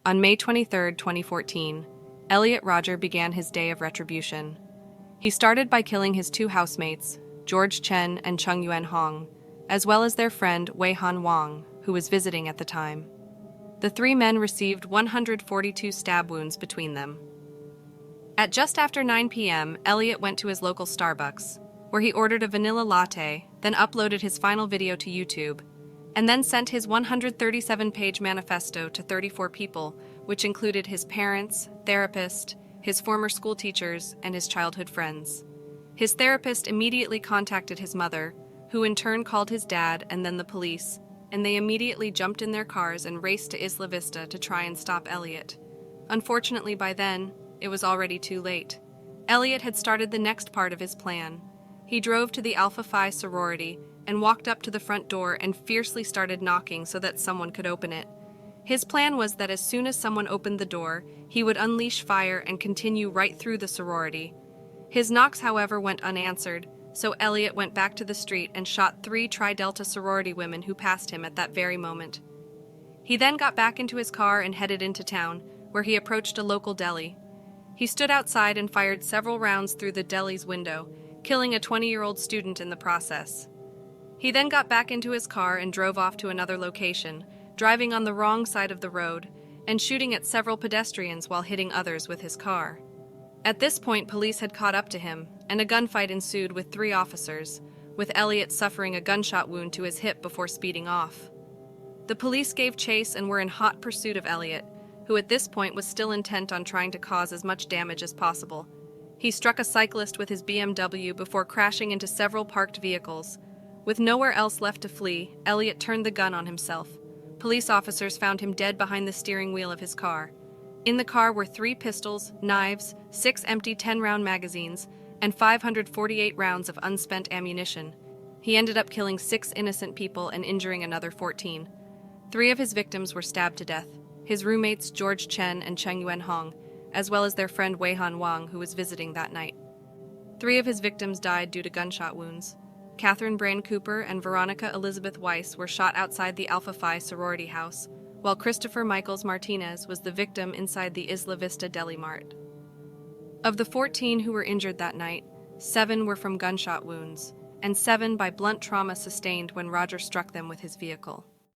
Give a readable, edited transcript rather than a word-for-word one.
On May 23, 2014, Elliot Rodger began his day of retribution. He started by killing his two housemates, George Chen and Chung Yuen Hong, as well as their friend Wei Han Wang, who was visiting at the time. The three men received 142 stab wounds between them. At just after 9 p.m., Elliot went to his local Starbucks, where he ordered a vanilla latte, then uploaded his final video to YouTube, and then sent his 137-page manifesto to 34 people, which included his parents, therapist, his former school teachers, and his childhood friends. His therapist immediately contacted his mother, who in turn called his dad and then the police, and they immediately jumped in their cars and raced to Isla Vista to try and stop Elliot. Unfortunately, by then, it was already too late. Elliot had started the next part of his plan. He drove to the Alpha Phi sorority and walked up to the front door and fiercely started knocking so that someone could open it. His plan was that as soon as someone opened the door, he would unleash fire and continue right through the sorority. His knocks, however, went unanswered, so Elliot went back to the street and shot 3 Tri Delta sorority women who passed him at that very moment. He then got back into his car and headed into town, where he approached a local deli. He stood outside and fired several rounds through the deli's window, killing a 20-year-old student in the process. He then got back into his car and drove off to another location, driving on the wrong side of the road and shooting at several pedestrians while hitting others with his car. At this point, police had caught up to him, and a gunfight ensued with 3 officers, with Elliot suffering a gunshot wound to his hip before speeding off. The police gave chase and were in hot pursuit of Elliot, who at this point was still intent on trying to cause as much damage as possible. He struck a cyclist with his BMW before crashing into several parked vehicles. With nowhere else left to flee, Elliot turned the gun on himself. Police officers found him dead behind the steering wheel of his car. In the car were 3 pistols, knives, 6 empty 10-round magazines, and 548 rounds of unspent ammunition. He ended up killing 6 innocent people and injuring another 14. 3 of his victims were stabbed to death: his roommates George Chen and Chung Yuen Hong, as well as their friend Wei Han Wang, who was visiting that night. 3 of his victims died due to gunshot wounds. Catherine Brain Cooper and Veronica Elizabeth Weiss were shot outside the Alpha Phi sorority house, while Christopher Michaels Martinez was the victim inside the Isla Vista Deli Mart. Of the 14 who were injured that night, 7 were from gunshot wounds, and 7 by blunt trauma sustained when Rodger struck them with his vehicle.